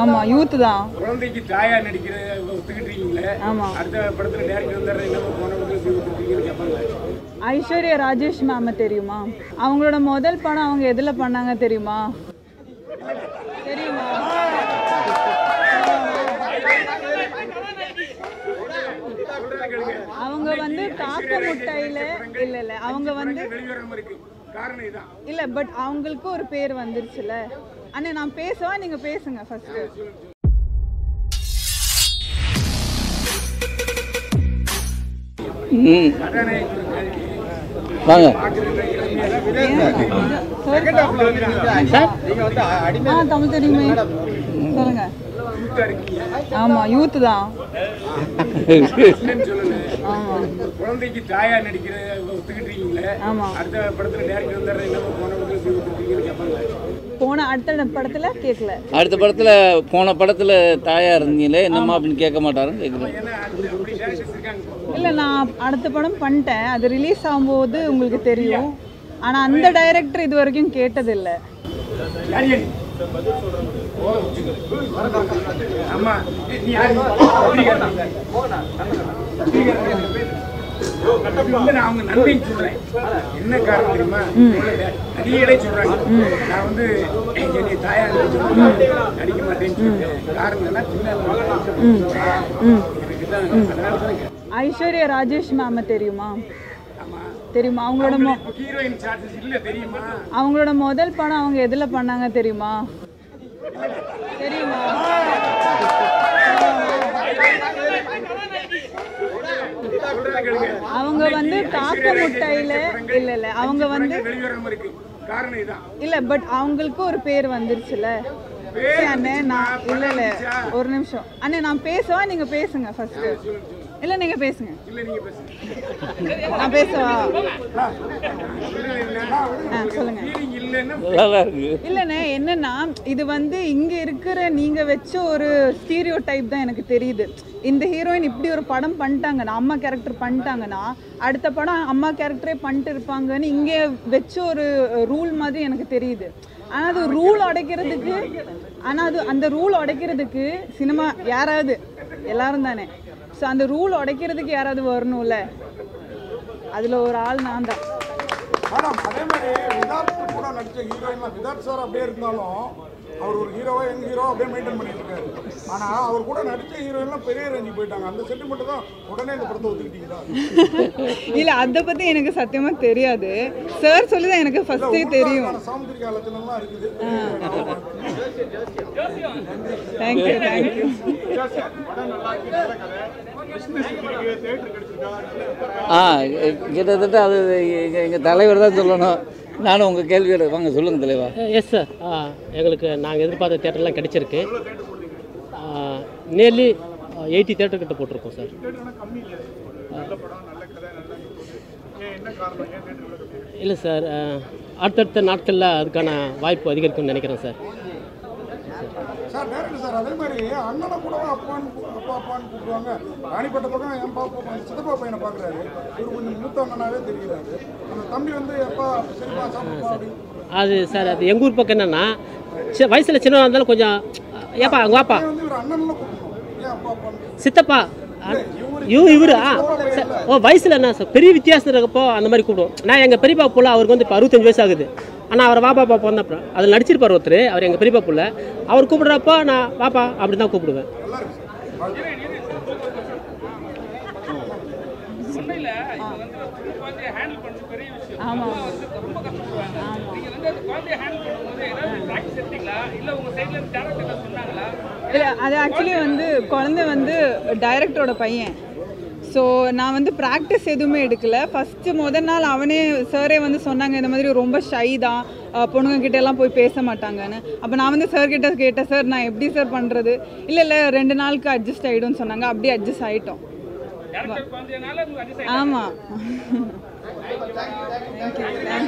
ஆமா யூத் தான். குழந்தைக்கு தாயா நடிக்கிற ஒத்துக்கிட்டீங்களே. ஆமா. அடுத்த படத்துல டைரக்டர் வந்தாரு என்ன போனவங்க ஐஸ்வர்யா ராஜேஷ் மேம் தெரியுமா? அவங்களோட முதல் படம் அவங்க எதுல பண்ணாங்க தெரியுமா? தெரியுமா? அவங்க வந்து காக்க முட்டையில இல்ல அவங்க வந்து இல்ல பட் அவங்களுக்கு ஒரு பேர் வந்துருச்சுல. அண்ணே நான் பேசவா நீங்க பேசுங்க ஃபர்ஸ்ட். வாங்க தமிழ் தெரியுமே சொல்லுங்க. ஆமா யூத் தான். குழந்தைக்கு தாயா நடிக்கிற ஒத்துக்கிட்டீங்களே. ஆமா. அடுத்த படத்துல டைரக்டர் வந்தாரு என்ன போன அடுத்த படத்துல கேட்கல. அடுத்த படத்துல போன படத்துல தாயா இருந்தீங்களே என்னம்மா அப்படின்னு கேட்க மாட்டாருன்னு கேட்கலாம். இல்ல நான் அடுத்த படம் பண்ணிட்டேன். அது ரிலீஸ் ஆகும்போது உங்களுக்கு தெரியும். ஆனா அந்த டைரக்டர் இது வரைக்கும் கேட்டதில்லை. அவங்க நன்றி சொல்றேன். என்ன காரணம் தெரியுமா? நிறைய சொல்றாங்க நான் வந்து என்னை தாயா நடிக்க மாட்டேன்னு காரணம் ஐஸ்வர்யா ராஜேஷ் மேம் தெரியுமா? தெரியுமா? அவங்களோட அவங்களோட முதல் படம் அவங்க எதுல பண்ணாங்க தெரியுமா? தெரியுமா? அவங்க வந்து காக்க முட்டையில இல்ல அவங்க வந்து இல்ல பட் அவங்களுக்கு ஒரு பேர் வந்துருச்சுல. அண்ணே நான் இல்ல ஒரு நிமிஷம் அண்ணே நான் பேசவா நீங்க பேசுங்க ஃபர்ஸ்ட். இல்ல நீங்க பேசுங்க. நான் பேசவா? சொல்லுங்க. இல்லண்ணே என்னன்னா இது வந்து இங்க இருக்கிற நீங்க வச்ச ஒரு ஸ்டீரியோ டைப் தான் எனக்கு தெரியுது. இந்த ஹீரோயின் இப்படி ஒரு படம் பண்ணிட்டாங்கன்னா அம்மா கேரக்டர் பண்ணிட்டாங்கன்னா அடுத்த படம் அம்மா கேரக்டரே பண்ணிட்டு இருப்பாங்கன்னு இங்கே வச்ச ஒரு ரூல் மாதிரி எனக்கு தெரியுது. ஆனால் அது ரூல் உடைக்கிறதுக்கு அந்த ரூல் உடைக்கிறதுக்கு சினிமா யாராவது எல்லாரும் தானே. ஸோ அந்த ரூல் உடைக்கிறதுக்கு யாராவது வரணும்ல. அதில் ஒரு ஆள் நான் தான். அதே மாதிரி விதார்த் கூட நடிச்ச ஹீரோயின்லாம் விதார்த் சார் அப்படியே இருந்தாலும் அவர் ஒரு ஹீரோவா எங்க ஹீரோ அப்படியே மெயின்டைன் பண்ணிட்டு இருக்காரு. ஆனா அவர் கூட நடிச்ச ஹீரோயின்லாம் பெரிய ரேஞ்சுக்கு போயிட்டாங்க. அந்த சென்டிமெண்ட் தான் உடனே இந்த படத்தை ஒத்துக்கிட்டீங்களா? இல்ல அதை பத்தி எனக்கு சத்தியமா தெரியாது. சார் சொல்லி தான் எனக்கு ஃபர்ஸ்டே தெரியும். சாமுத்திரிகா லட்சணம்லாம் இருக்குது. Thank you thank you. கிட்டத்தட்ட அது எங்கள் தலைவர் தான் சொல்லணும். நானும் உங்கள் கேள்வி வாங்க சொல்லுங்கள் தலைவா. Yes sir. எங்களுக்கு நாங்கள் எதிர்பார்த்த தேட்டர்லாம் கிடைச்சிருக்கு. நியர்லி 80 தேட்டர் கிட்ட போட்டிருக்கோம் சார். இல்லை சார் அடுத்தடுத்த நாட்களில் அதுக்கான வாய்ப்பு அதிகரிக்கும்னு நினைக்கிறேன் சார். சார் டேரக்டர் சார் அதே மாதிரி அண்ணனை கூட அப்பான்னு கூப்பிடுவாங்க. ராணிப்பட்ட பக்கம் என் பாப்பா சித்தப்பா பையனை பார்க்குறாரு. இவர் கொஞ்சம் மூத்த அண்ணனாவே தெரிகிறாரு. அந்த தம்பி வந்து எப்பா சரிப்பா சாப்பிடுப்பா அப்படின்னு. அது சார் அது எங்கள் ஊர் பக்கம் என்னென்னா வயசில் சின்னதாக இருந்தாலும் கொஞ்சம் ஏப்பா அங்கே வாப்பா வந்து இவர் அண்ணன்ல கூப்பிடணும். ஏன் அப்பா அப்பா சித்தப்பா இவரு வயசில் என்ன சார் பெரிய வித்தியாசம் இருக்கப்போ அந்த மாதிரி கூப்பிடுவோம். நான் எங்கள் பெரியப்பா புள்ள அவருக்கு வந்து இப்போ 65 வயசு ஆகுது. ஆனால் அவர் வாப்பா பாப்பா வந்தப்பறம் அதில் நடிச்சிருப்பார் ஒருத்தர். அவர் எங்கள் பெரியப்பா புள்ள. அவர் கூப்பிடுறப்போ நான் பாப்பா அப்படி தான் கூப்பிடுவேன். இல்லை அது ஆக்சுவலி வந்து குழந்தை வந்து டைரக்டரோட பையன். ஸோ நான் வந்து ப்ராக்டிஸ் எதுவுமே எடுக்கலை. ஃபஸ்ட்டு முதல் நாள் அவனே சாரே வந்து சொன்னாங்க இந்த மாதிரி ரொம்ப ஷை தான், பொண்ணுங்கக்கிட்ட எல்லாம் போய் பேச மாட்டாங்கன்னு. அப்போ நான் வந்து சார்கிட்ட கேட்டேன், சார் நான் எப்படி சார் பண்ணுறது? இல்லை 2 நாளுக்கு அட்ஜஸ்ட் ஆகிடும்னு சொன்னாங்க. அப்படியே அட்ஜஸ்ட் ஆகிட்டோம். ஆமாம்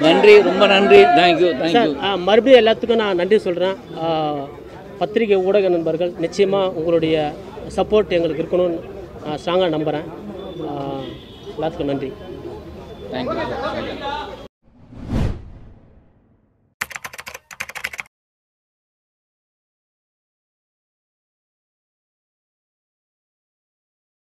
நன்றி, ரொம்ப நன்றி. Thank you thank you. மறுபடியும் எல்லாத்துக்கும் நான் நன்றி சொல்கிறேன். பத்திரிகை ஊடக நண்பர்கள் நிச்சயமாக உங்களுடைய சப்போர்ட் எங்களுக்கு இருக்கணும்னு ஸ்ட்ராங்காக நம்புகிறேன். எல்லாத்துக்கும் நன்றி. தேங்க்யூ.